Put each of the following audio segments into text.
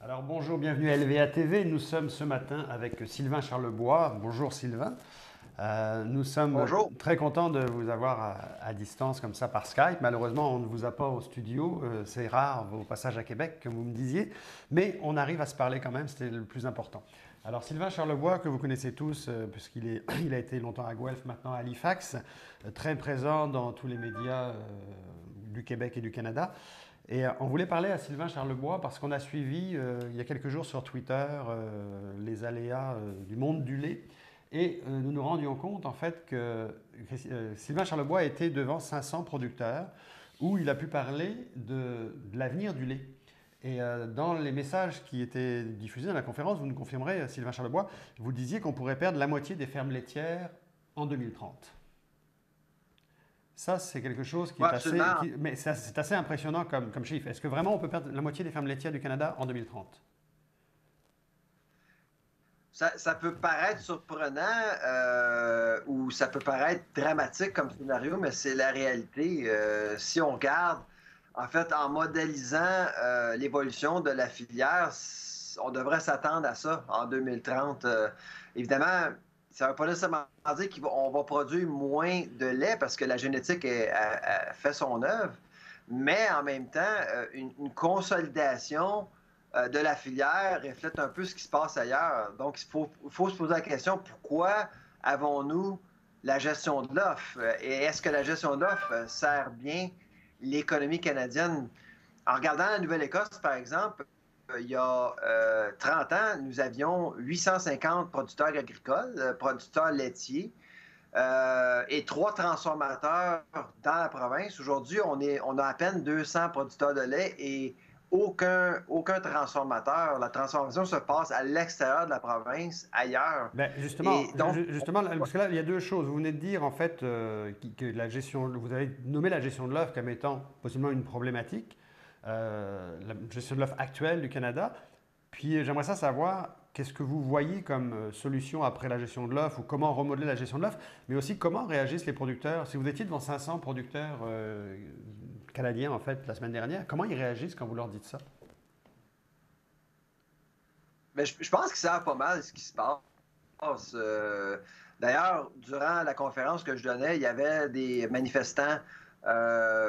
Alors bonjour, bienvenue à LVA TV. Nous sommes ce matin avec Sylvain Charlebois. Bonjour Sylvain. Nous sommes Bonjour. très contents de vous avoir à distance comme ça par Skype. Malheureusement, on ne vous a pas au studio. C'est rare vos passages à Québec, comme vous me disiez. Mais on arrive à se parler quand même, c'était le plus important. Alors Sylvain Charlebois, que vous connaissez tous, il a été longtemps à Guelph, maintenant à Halifax, très présent dans tous les médias du Québec et du Canada. Et on voulait parler à Sylvain Charlebois parce qu'on a suivi il y a quelques jours sur Twitter les aléas du monde du lait. Et nous nous rendions compte en fait que Sylvain Charlebois était devant 500 producteurs où il a pu parler de l'avenir du lait. Et dans les messages qui étaient diffusés dans la conférence, vous nous confirmerez, Sylvain Charlebois, vous disiez qu'on pourrait perdre la moitié des fermes laitières en 2030. Ça, c'est quelque chose qui Oui, est assez, absolument. mais c'est assez impressionnant comme chiffre. Est-ce que vraiment on peut perdre la moitié des fermes laitières du Canada en 2030? Ça peut paraître surprenant ou ça peut paraître dramatique comme scénario, mais c'est la réalité. Si on regarde, en fait, en modélisant l'évolution de la filière, on devrait s'attendre à ça en 2030. Évidemment, ça ne veut pas nécessairement dire qu'on va produire moins de lait parce que la génétique a fait son œuvre, mais en même temps, une consolidation de la filière reflète un peu ce qui se passe ailleurs. Donc, il faut se poser la question, pourquoi avons-nous la gestion de l'offre? Et est-ce que la gestion de l'offre sert bien l'économie canadienne? En regardant la Nouvelle-Écosse, par exemple, il y a 30 ans, nous avions 850 producteurs agricoles, producteurs laitiers, et 3 transformateurs dans la province. Aujourd'hui, on a à peine 200 producteurs de lait et aucun transformateur. La transformation se passe à l'extérieur de la province, ailleurs. Ben justement, Et donc, justement, parce que là, il y a deux choses. Vous venez de dire en fait que la gestion, vous avez nommé la gestion de l'offre comme étant possiblement une problématique, la gestion de l'offre actuelle du Canada. Puis j'aimerais ça savoir qu'est-ce que vous voyez comme solution après la gestion de l'offre ou comment remodeler la gestion de l'offre, mais aussi comment réagissent les producteurs. Si vous étiez devant 500 producteurs canadiens en fait la semaine dernière, comment ils réagissent quand vous leur dites ça? mais je pense qu'ils savent pas mal ce qui se passe. D'ailleurs, durant la conférence que je donnais, il y avait des manifestants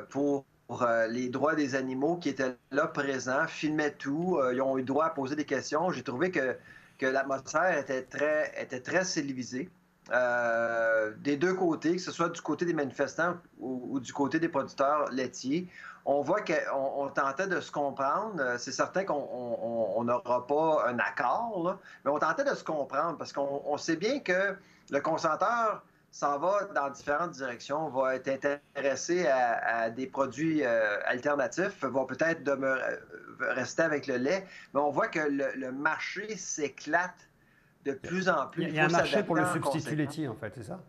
pour les droits des animaux qui étaient là présents, filmaient tout, ils ont eu droit à poser des questions. J'ai trouvé que l'atmosphère était très civilisée. Des deux côtés, que ce soit du côté des manifestants ou du côté des producteurs laitiers, on voit qu'on tentait de se comprendre. C'est certain qu'on n'aura pas un accord, là, mais on tentait de se comprendre parce qu'on sait bien que le consommateur s'en va dans différentes directions, va être intéressé à des produits alternatifs, va peut-être rester avec le lait, mais on voit que le marché s'éclate de plus en plus. Il Il y a un faut marché pour s'adapter le en substitut conséquence. laitier en fait, c'est ça?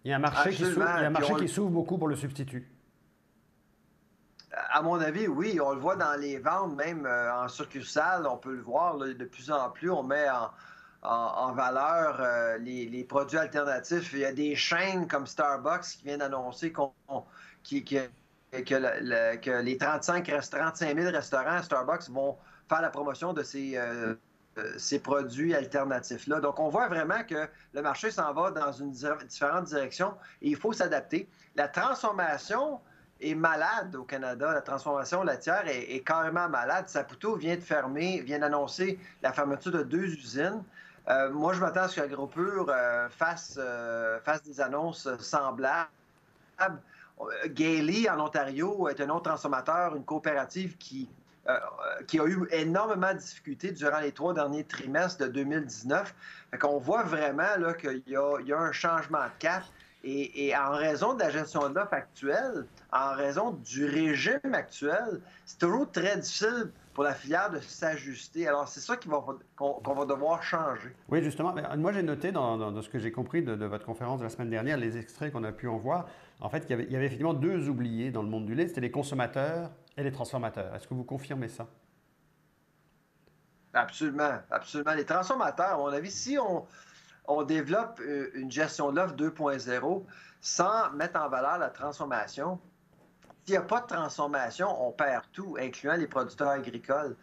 Il y a un marché qui s'ouvre, il y a Absolument. un Puis marché qui s'ouvre beaucoup pour le substitut. à mon avis, oui, on le voit dans les ventes, même en succursale, on peut le voir là, de plus en plus, on met en valeur les produits alternatifs. Il y a des chaînes comme Starbucks qui viennent d'annoncer qui- qui- que les 35 000 restaurants Starbucks vont faire la promotion de ces produits alternatifs-là. Donc, on voit vraiment que le marché s'en va dans une différente direction et il faut s'adapter. La transformation est malade au Canada. La transformation laitière est carrément malade. Saputo vient de fermer, vient d'annoncer la fermeture de 2 usines. Moi, je m'attends à ce qu'AgroPure fasse des annonces semblables. Gailey, en Ontario, est un autre transformateur, une coopérative qui a eu énormément de difficultés durant les 3 derniers trimestres de 2019. Fait qu'on voit vraiment là, qu'il y a un changement de cap. Et en raison de la gestion de l'offre actuelle, en raison du régime actuel, c'est toujours très difficile pour la filière de s'ajuster. Alors, c'est ça qu'on va devoir changer. Oui, justement. Moi, j'ai noté dans ce que j'ai compris de votre conférence de la semaine dernière, les extraits qu'on a pu en voir, en fait, il y avait effectivement deux oubliés dans le monde du lait, c'était les consommateurs et les transformateurs. Est-ce que vous confirmez ça? Absolument, absolument. Les transformateurs, à mon avis, si on développe une gestion de l'offre 2.0 sans mettre en valeur la transformation, s'il n'y a pas de transformation, on perd tout, incluant les producteurs agricoles.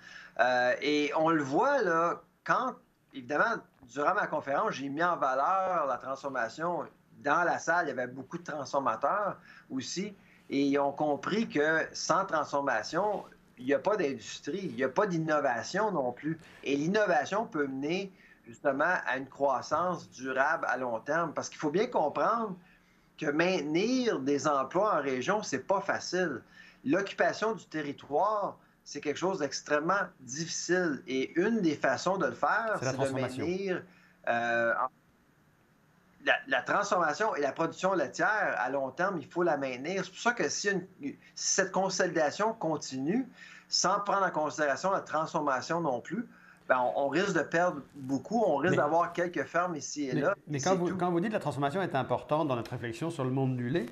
Et on le voit, là, quand, évidemment, durant ma conférence, j'ai mis en valeur la transformation. Dans la salle, il y avait beaucoup de transformateurs aussi, et ils ont compris que sans transformation, il n'y a pas d'industrie, il n'y a pas d'innovation non plus. Et l'innovation peut mener justement à une croissance durable à long terme, parce qu'il faut bien comprendre que maintenir des emplois en région, c'est pas facile. L'occupation du territoire, c'est quelque chose d'extrêmement difficile. Et une des façons de le faire, C'est la c'est de transformation. maintenir la transformation et la production laitière à long terme, il faut la maintenir. C'est pour ça que si cette consolidation continue, sans prendre en considération la transformation non plus, ben on risque de perdre beaucoup. On risque Mais, d'avoir quelques fermes ici et là, mais et c'est tout. quand vous dites que la transformation est importante dans notre réflexion sur le monde du lait,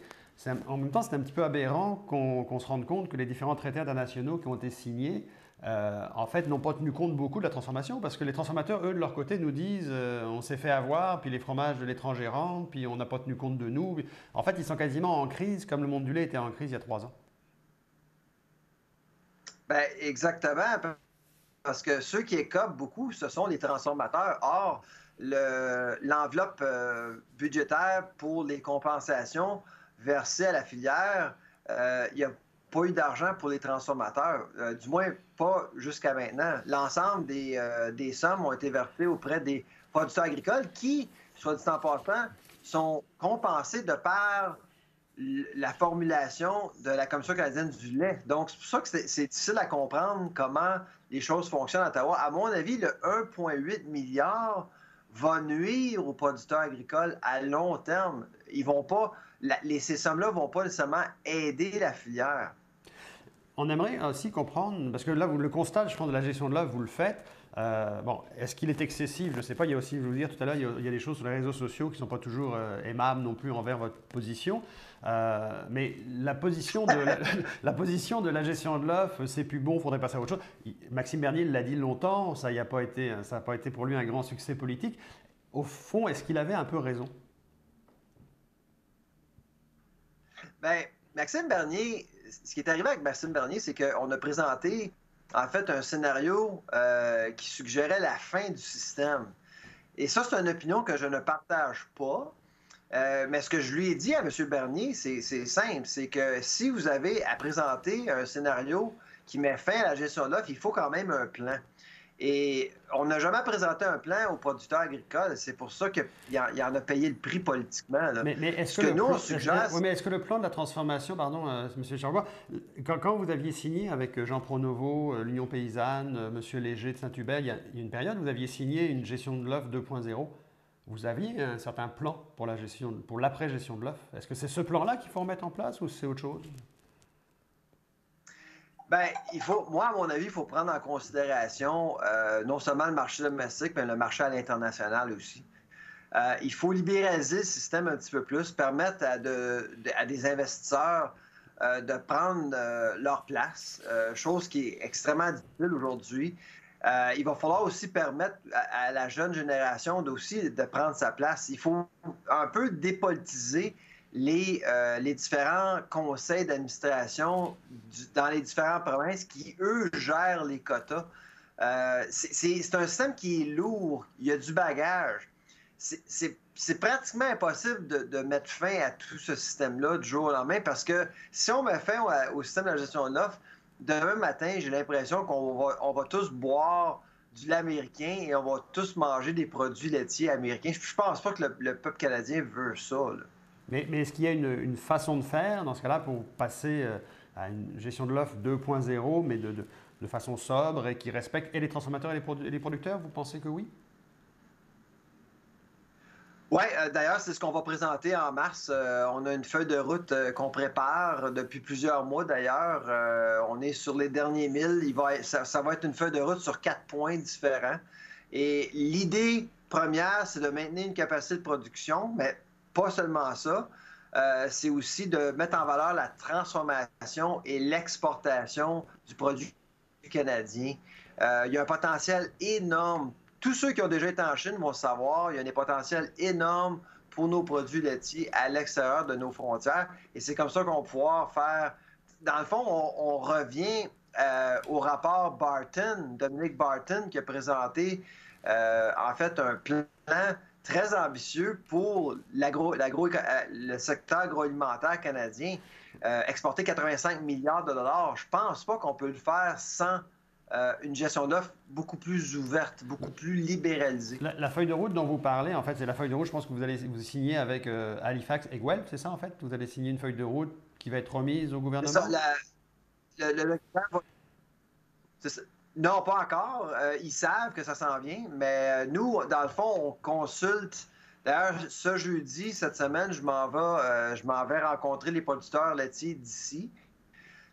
en même temps, c'est un petit peu aberrant qu'on se rende compte que les différents traités internationaux qui ont été signés, en fait, n'ont pas tenu compte beaucoup de la transformation, parce que les transformateurs, eux, de leur côté, nous disent on s'est fait avoir, puis les fromages de l'étranger rentrent, puis on n'a pas tenu compte de nous. En fait, ils sont quasiment en crise, comme le monde du lait était en crise il y a 3 ans. Ben, exactement, parce que ceux qui écopent beaucoup, ce sont les transformateurs. Or, l'enveloppe budgétaire pour les compensations versées à la filière, il n'y a pas eu d'argent pour les transformateurs, du moins pas jusqu'à maintenant. L'ensemble des sommes ont été versées auprès des producteurs agricoles qui, soit dit en passant, sont compensés de par la formulation de la Commission canadienne du lait. Donc, c'est pour ça que c'est difficile à comprendre comment les choses fonctionnent à Ottawa. À mon avis, le 1,8 milliard va nuire aux producteurs agricoles à long terme. Ils vont pas, ces sommes-là ne vont pas nécessairement aider la filière. On aimerait aussi comprendre, parce que là, le constat, je pense, de la gestion de l'œuvre, vous le faites. Bon, est-ce qu'il est excessif? Je ne sais pas. Il y a aussi, je vous dire tout à l'heure, il y a des choses sur les réseaux sociaux qui ne sont pas toujours aimables non plus envers votre position. Mais la position de la position de la gestion de l'œuvre, c'est plus bon, il faudrait passer à autre chose. Maxime Bernier l'a dit longtemps, ça n'a pas été pour lui un grand succès politique. Au fond, est-ce qu'il avait un peu raison? Bien, Maxime Bernier, ce qui est arrivé avec Maxime Bernier, c'est qu'on a présenté en fait un scénario qui suggérait la fin du système. Et ça, c'est une opinion que je ne partage pas. Mais ce que je lui ai dit à M. Bernier, c'est simple, c'est que si vous avez à présenter un scénario qui met fin à la gestion de l'offre, il faut quand même un plan. Et on n'a jamais présenté un plan aux producteurs agricoles. C'est pour ça qu'il en a payé le prix politiquement, là. Mais est-ce Ce que que le nous, on plan, suggère, oui, mais est-ce que le plan de la transformation, pardon, Monsieur Charbois, quand vous aviez signé avec Jean Pronovo, l'Union paysanne, Monsieur Léger de Saint-Hubert, il y a une période, vous aviez signé une gestion de l'offre 2.0. Vous aviez un certain plan pour la gestion, pour l'après-gestion de l'offre. Est-ce que c'est ce plan-là qu'il faut remettre en place ou c'est autre chose? ben, moi, à mon avis, il faut prendre en considération non seulement le marché domestique, mais le marché à l'international aussi. Il faut libéraliser le système un petit peu plus, permettre à des investisseurs de prendre leur place, chose qui est extrêmement difficile aujourd'hui. Il va falloir aussi permettre à la jeune génération aussi de prendre sa place. Il faut un peu dépolitiser les différents conseils d'administration dans les différentes provinces qui, eux, gèrent les quotas. C'est un système qui est lourd, il y a du bagage. C'est pratiquement impossible de mettre fin à tout ce système-là du jour au lendemain parce que si on met fin au système de la gestion de l'offre, demain matin, j'ai l'impression on va tous boire du lait américain et on va tous manger des produits laitiers américains. Je pense pas que le peuple canadien veut ça, là. Mais est-ce qu'il y a une façon de faire dans ce cas-là pour passer à une gestion de l'offre 2.0, mais de façon sobre et qui respecte et les transformateurs et les producteurs? Vous pensez que oui? Oui, d'ailleurs, c'est ce qu'on va présenter en mars. On a une feuille de route qu'on prépare depuis plusieurs mois, d'ailleurs. On est sur les derniers 1000. Ça va être une feuille de route sur 4 points différents. Et l'idée première, c'est de maintenir une capacité de production, mais pas seulement ça. C'est aussi de mettre en valeur la transformation et l'exportation du produit canadien. Il y a un potentiel énorme. Tous ceux qui ont déjà été en Chine vont savoir, il y a des potentiels énormes pour nos produits laitiers à l'extérieur de nos frontières. Et c'est comme ça qu'on va pouvoir faire dans le fond, on revient au rapport Barton, Dominique Barton, qui a présenté en fait un plan très ambitieux pour le secteur agroalimentaire canadien. Exporter 85 milliards de dollars, je pense pas qu'on peut le faire sans une gestion d'offres beaucoup plus ouverte, beaucoup plus libéralisée. La feuille de route dont vous parlez, en fait, c'est la feuille de route, je pense que vous allez vous signer avec Halifax et Guelph, c'est ça en fait? Vous allez signer une feuille de route qui va être remise au C'est ça, gouvernement? le c'est ça. Non, pas encore. Ils savent que ça s'en vient, mais nous, dans le fond, on consulte. D'ailleurs, ce jeudi, cette semaine, je m'en vais rencontrer les producteurs laitiers d'ici.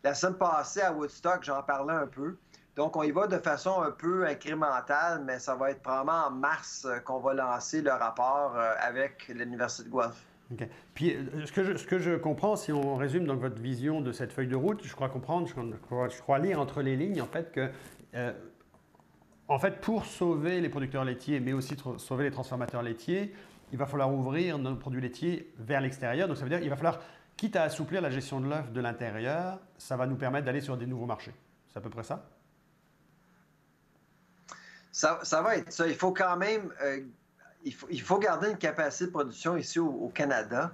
La semaine passée, à Woodstock, j'en parlais un peu. Donc, on y va de façon un peu incrémentale, mais ça va être probablement en mars qu'on va lancer le rapport avec l'Université de Guelph. OK. Puis, ce que je comprends, si on résume donc votre vision de cette feuille de route, je crois comprendre, je crois lire entre les lignes, en fait, que en fait, pour sauver les producteurs laitiers, mais aussi sauver les transformateurs laitiers, il va falloir ouvrir nos produits laitiers vers l'extérieur. Donc, ça veut dire qu'il va falloir, quitte à assouplir la gestion de l'œuf de l'intérieur, ça va nous permettre d'aller sur des nouveaux marchés. C'est à peu près ça? Ça va être ça. Il faut quand même il faut garder une capacité de production ici au Canada.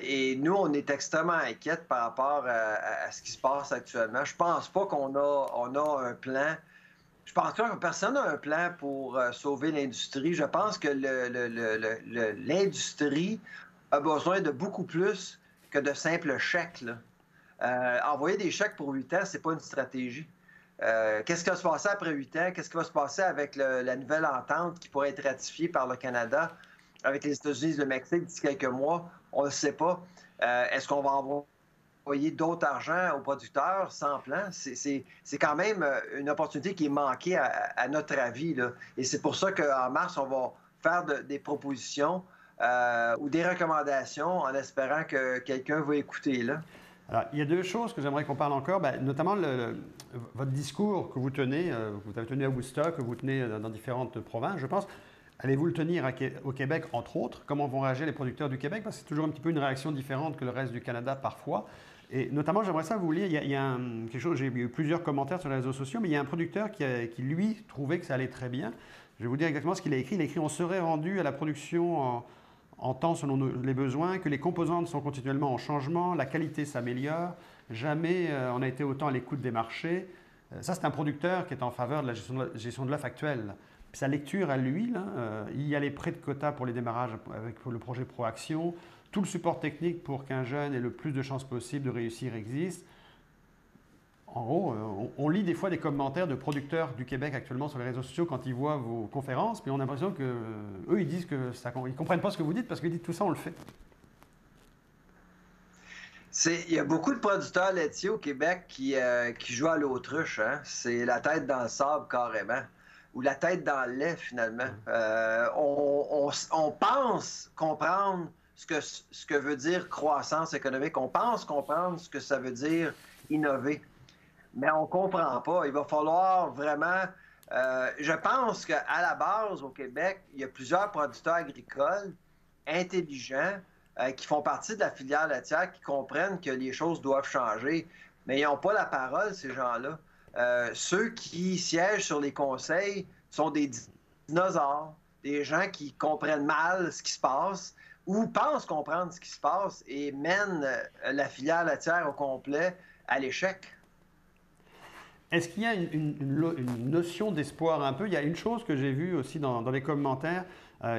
Et nous, on est extrêmement inquiets par rapport à ce qui se passe actuellement. Je pense pas on a un plan. Je pense que personne n'a un plan pour sauver l'industrie. Je pense que l'industrie a besoin de beaucoup plus que de simples chèques, là. Envoyer des chèques pour 8 ans, c'est pas une stratégie. Qu'est-ce qui va se passer après 8 ans? Qu'est-ce qui va se passer avec la nouvelle entente qui pourrait être ratifiée par le Canada avec les États-Unis et le Mexique d'ici quelques mois? On ne le sait pas. Est-ce qu'on va envoyer d'autres argent aux producteurs sans plan? C'est quand même une opportunité qui est manquée à notre avis, là. Et c'est pour ça qu'en mars, on va faire des propositions ou des recommandations en espérant que quelqu'un va écouter, là. Alors, il y a deux choses que j'aimerais qu'on parle encore, notamment votre discours que vous tenez, vous avez tenu à Woodstock, que vous tenez dans différentes provinces, je pense. Allez-vous le tenir au Québec, entre autres? Comment vont réagir les producteurs du Québec? Parce que c'est toujours un petit peu une réaction différente que le reste du Canada parfois. Et notamment, j'aimerais ça vous lire, il y a quelque chose, j'ai eu plusieurs commentaires sur les réseaux sociaux, mais il y a un producteur qui lui, trouvait que ça allait très bien. Je vais vous dire exactement ce qu'il a écrit. Il a écrit « On serait rendu à la production en temps selon les besoins, que les composantes sont continuellement en changement, la qualité s'améliore, jamais on a été autant à l'écoute des marchés. » Ça, c'est un producteur qui est en faveur de la gestion de l'œuf actuelle. Puis sa lecture à lui, là, il y a les prêts de quotas pour les démarrages avec le projet Proaction, tout le support technique pour qu'un jeune ait le plus de chances possible de réussir existe. En gros, on lit des fois des commentaires de producteurs du Québec actuellement sur les réseaux sociaux quand ils voient vos conférences, puis on a l'impression qu'eux, ils disent que ça, ils ne comprennent pas ce que vous dites parce que vous dites tout ça, on le fait. Il y a beaucoup de producteurs laitiers au Québec qui jouent à l'autruche, hein? C'est la tête dans le sable carrément, ou la tête dans le lait finalement. On pense comprendre ce que veut dire croissance économique, on pense comprendre ce que ça veut dire innover. Mais on ne comprend pas. Il va falloir vraiment... je pense qu'à la base, au Québec, il y a plusieurs producteurs agricoles intelligents qui font partie de la filière laitière, qui comprennent que les choses doivent changer. Mais ils n'ont pas la parole, ces gens-là. Ceux qui siègent sur les conseils sont des dinosaures, des gens qui comprennent mal ce qui se passe ou pensent comprendre ce qui se passe et mènent la filière laitière au complet à l'échec. Est-ce qu'il y a une notion d'espoir un peu? Il y a une chose que j'ai vue aussi dans les commentaires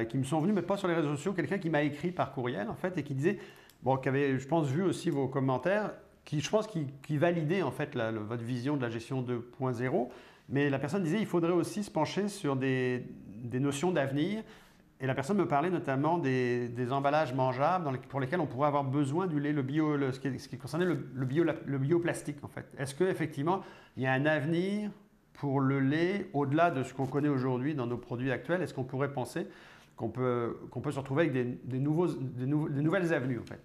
qui me sont venus, mais pas sur les réseaux sociaux, quelqu'un qui m'a écrit par courriel en fait et qui disait, bon, qui avait, je pense, vu aussi vos commentaires, je pense, qui validait en fait votre vision de la gestion 2.0, mais la personne disait il faudrait aussi se pencher sur des notions d'avenir. Et la personne me parlait notamment des emballages mangeables pour lesquels on pourrait avoir besoin du lait, ce qui concernait le bioplastique en fait. Est-ce qu'effectivement, il y a un avenir pour le lait au-delà de ce qu'on connaît aujourd'hui dans nos produits actuels? Est-ce qu'on pourrait penser qu'on peut se retrouver avec des nouvelles avenues en fait,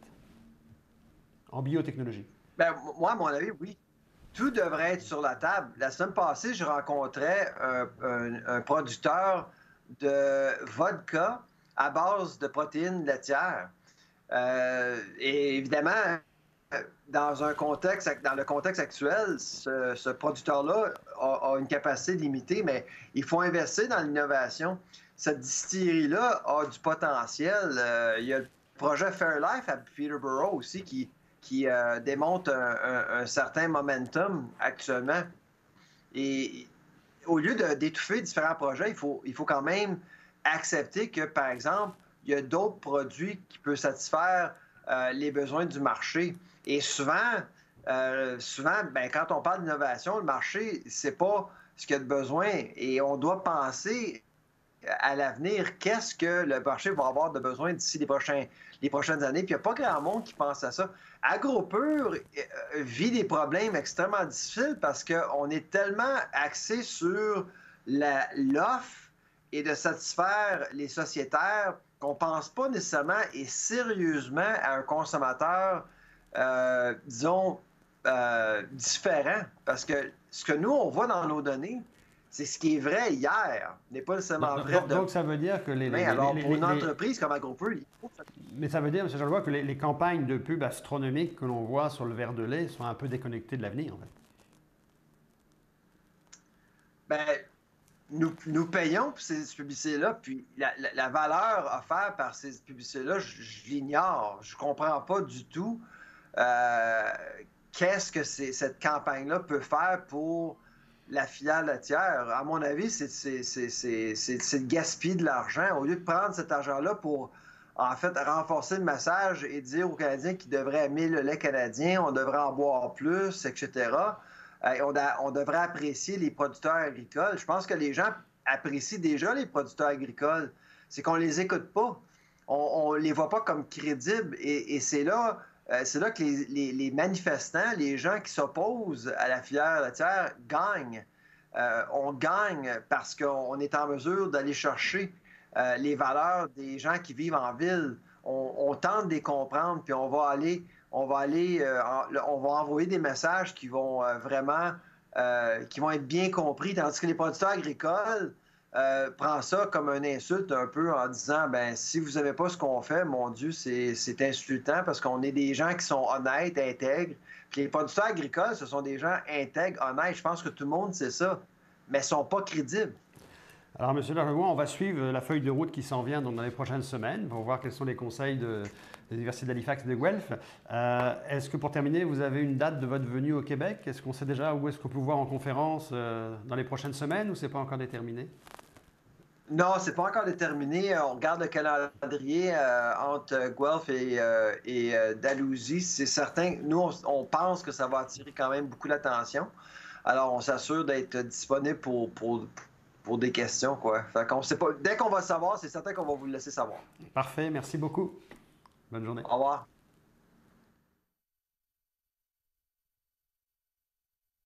en biotechnologie? Ben, moi, à mon avis, oui. Tout devrait être sur la table. La semaine passée, je rencontrais un producteur de vodka à base de protéines laitières. Et évidemment, dans le contexte actuel, ce producteur-là a une capacité limitée, mais il faut investir dans l'innovation. Cette distillerie-là a du potentiel. Il y a le projet Fairlife à Peterborough aussi qui démontre un certain momentum actuellement. Et au lieu d'étouffer différents projets, il faut quand même accepter que, par exemple, il y a d'autres produits qui peuvent satisfaire les besoins du marché. Et souvent, ben, quand on parle d'innovation, le marché, c'est pas ce qu'il y a de besoin. Et on doit penser à l'avenir, qu'est-ce que le marché va avoir de besoin d'ici les prochaines années. Puis il n'y a pas grand monde qui pense à ça. AgroPure vit des problèmes extrêmement difficiles parce qu'on est tellement axé sur l'offre et de satisfaire les sociétaires qu'on ne pense pas nécessairement et sérieusement à un consommateur, disons, différent. Parce que ce que nous, on voit dans nos données, c'est ce qui est vrai hier, n'est pas nécessairement vrai demain. Donc, ça veut dire que Alors, pour une entreprise comme AgroPure, il faut... Mais ça veut dire, M. Jean-Louis, que les campagnes de pub astronomiques que l'on voit sur le verre de lait sont un peu déconnectées de l'avenir, en fait. Ben, nous payons pour ces publicités-là, puis la valeur offerte par ces publicités-là, je l'ignore. Je ne comprends pas du tout qu'est-ce que cette campagne-là peut faire pour la filière laitière. À mon avis, c'est de gaspiller de l'argent. Au lieu de prendre cet argent-là pour, en fait, renforcer le message et dire aux Canadiens qu'ils devraient aimer le lait canadien, on devrait en boire plus, etc., on devrait apprécier les producteurs agricoles. Je pense que les gens apprécient déjà les producteurs agricoles. C'est qu'on ne les écoute pas. On ne les voit pas comme crédibles. Et c'est là que les manifestants, les gens qui s'opposent à la filière laitière, gagnent. On gagne parce qu'on est en mesure d'aller chercher les valeurs des gens qui vivent en ville. On tente de les comprendre, puis on va envoyer des messages qui vont vraiment qui vont être bien compris, tandis que les producteurs agricoles prennent ça comme une insulte un peu en disant, ben si vous n'avez pas ce qu'on fait, mon Dieu, c'est insultant parce qu'on est des gens qui sont honnêtes, intègres. Puis les producteurs agricoles, ce sont des gens intègres, honnêtes. Je pense que tout le monde sait ça, mais ils ne sont pas crédibles. Alors, M. Lajoie, on va suivre la feuille de route qui s'en vient dans les prochaines semaines pour voir quels sont les conseils de l'Université d'Halifax et de Guelph. Est-ce que, pour terminer, vous avez une date de votre venue au Québec? Est-ce qu'on sait déjà où est-ce qu'on peut vous voir en conférence dans les prochaines semaines ou ce n'est pas encore déterminé? Non, c'est pas encore déterminé. On regarde le calendrier entre Guelph et Dalhousie. C'est certain. Nous, on pense que ça va attirer quand même beaucoup d'attention. Alors, on s'assure d'être disponible pour des questions, quoi. Fait qu'on sait pas. Dès qu'on va savoir, c'est certain qu'on va vous le laisser savoir. Parfait. Merci beaucoup. Bonne journée. Au revoir.